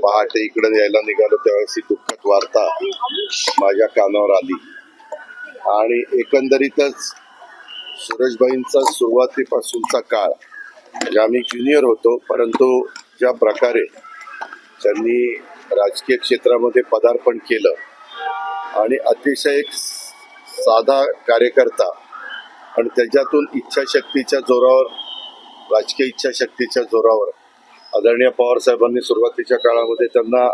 पहाटे इकडे यायला निघालो त्यावेळेस ही दुःखद वार्ता माझ्या कानावर आली आणि एकंदरीतच सुरेशभाईंचा सुरुवातीपासूनचा काळ म्हणजे आम्ही ज्युनियर होतो, परंतु ज्या प्रकारे त्यांनी राजकीय क्षेत्रामध्ये पदार्पण केलं आणि अतिशय एक साधा कार्यकर्ता आणि त्याच्यातून इच्छाशक्तीच्या जोरावर, राजकीय इच्छाशक्तीच्या जोरावर आदरणीय पवार साहेबांनी सुरुवातीच्या काळामध्ये त्यांना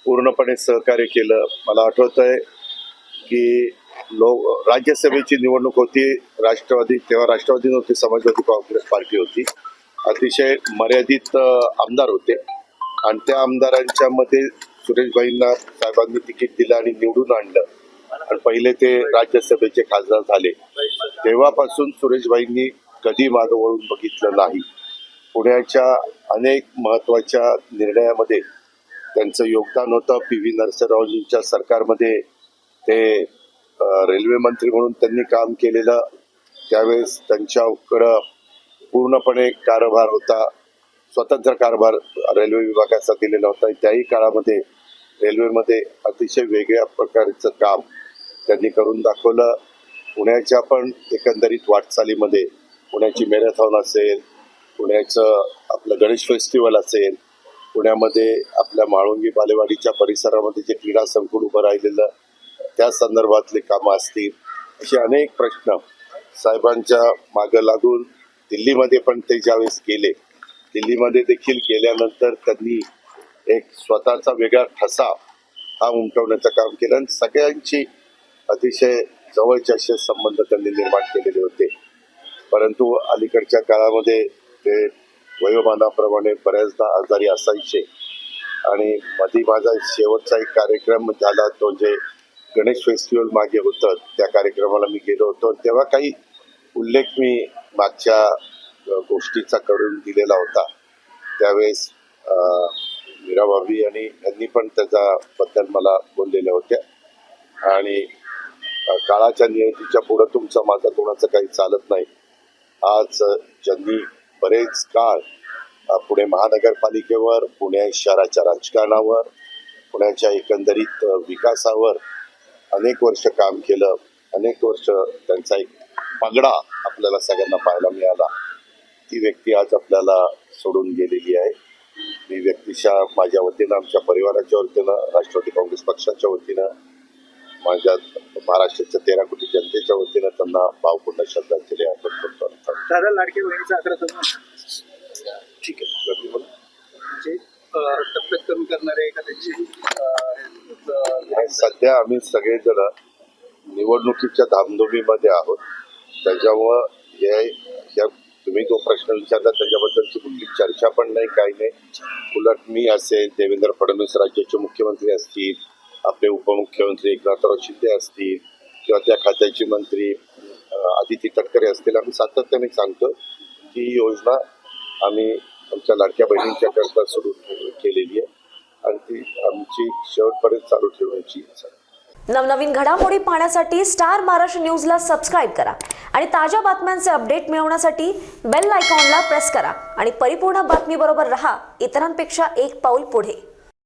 पूर्णपणे सहकार्य केलं. मला आठवतंय की राज्यसभेची निवडणूक होती, तेव्हा राष्ट्रवादी नव्हती, समाजवादी काँग्रेस पार्टी होती, अतिशय मर्यादित आमदार होते आणि त्या आमदारांच्या मध्ये सुरेशभाईंना साहेबांनी तिकीट दिलं आणि निवडून आणलं आणि पहिले ते राज्यसभेचे खासदार झाले. तेव्हापासून सुरेशभाईंनी कधी मागं वळून बघितलं नाही. पुण्याच्या अनेक महत्वाच्या निर्णयामध्ये त्यांचं योगदान होतं. PV नरसिंहरावजींच्या सरकारमध्ये ते रेल्वे मंत्री म्हणून त्यांनी काम केलेलं. त्यावेळेस त्यांच्याकडं पूर्णपणे कारभार होता, स्वतंत्र कारभार रेल्वे विभागाचा दिलेला होता. त्याही काळामध्ये रेल्वेमध्ये अतिशय वेगळ्या प्रकारचं काम त्यांनी करून दाखवलं. पुण्याच्या पण एकंदरीत वाटचालीमध्ये पुण्याची मॅरेथॉन असेल, पुण्याचं आपलं गणेश फेस्टिवल असेल, पुण्यामध्ये आपल्या म्हाळुंगी बालेवाडीच्या परिसरामध्ये जे क्रीडा संकुल उभं राहिलेलं त्या संदर्भातले कामं असतील, असे अनेक प्रश्न साहेबांच्या मागं लागून दिल्लीमध्ये पण ते ज्यावेळेस गेले, दिल्लीमध्ये देखील गेल्यानंतर त्यांनी एक स्वतःचा वेगळा ठसा हा उमटवण्याचं काम केलं आणि सगळ्यांची अतिशय जवळचे असे संबंध त्यांनी निर्माण केलेले होते. परंतु अलीकडच्या काळामध्ये ते वयोमानाप्रमाणे बऱ्याचदा आजारी असायचे आणि मध्ये माझा शेवटचा एक कार्यक्रम झाला, तो जे गणेश फेस्टिवल मागे होतं, त्या कार्यक्रमाला मी गेलो होतो. तेव्हा काही उल्लेख मी मागच्या गोष्टीचा करून दिलेला होता. त्यावेळेस मीराबाबी आणि यांनी पण त्याच्याबद्दल मला बोललेल्या होत्या आणि काळाच्या नियतीच्या पुढं तुमचं माझं कोणाचं काही चालत नाही. आज ज्यांनी बरेच काळ पुणे महानगरपालिकेवर, पुणे शहराच्या राजकारणावर, पुण्याच्या एकंदरीत विकासावर अनेक वर्ष काम केलं, अनेक वर्ष त्यांचा एक पगडा आपल्याला सगळ्यांना पाहायला मिळाला. ती व्यक्ती आज आपल्याला सोडून गेलेली आहे. मी व्यक्तिशः माझ्या वतीनं, आमच्या परिवाराच्या वतीनं, राष्ट्रवादी काँग्रेस पक्षाच्या वतीनं, माझ्या महाराष्ट्राच्या 13 कोटी जनतेच्या वतीनं त्यांना भावपूर्ण श्रद्धांजली अर्पण करतो. दादा, लाडकी बहिणीचा 11 ठीक आहे, म्हणजे तब्येत कमी करणारे एखाद्याची सध्या आम्ही सगळेजण निवडणुकीच्या धामधुमीमध्ये आहोत. त्याच्यामुळं तुम्ही जो प्रश्न विचारला त्याच्याबद्दलची कुठली चर्चा पण नाही, काही नाही. उलट मी असेल, देवेंद्र फडणवीस राज्याचे मुख्यमंत्री असतील, आपले उपमुख्यमंत्री एकनाथराव शिंदे असतील किंवा त्या खात्याचे मंत्री आदिती तटकरे असतील, आम्ही सातत्याने सांगतो की ही योजना आम्ही आमच्या लाडक्या बहिणींच्या करता सुरू केलेली आहे आणि ती आमची शेवटपर्यंत चालू ठेवण्याची इच्छा आहे. नवनवीन घडामोडी पाहण्यासाठी स्टार महाराष्ट्र न्यूजला सबस्क्राईब करा आणि ताज्या बातम्यांचे अपडेट मिळवण्यासाठी बेल आयकॉनला प्रेस करा आणि परिपूर्ण बातमीबरोबर रहा, इतरांपेक्षा एक पाऊल पुढे.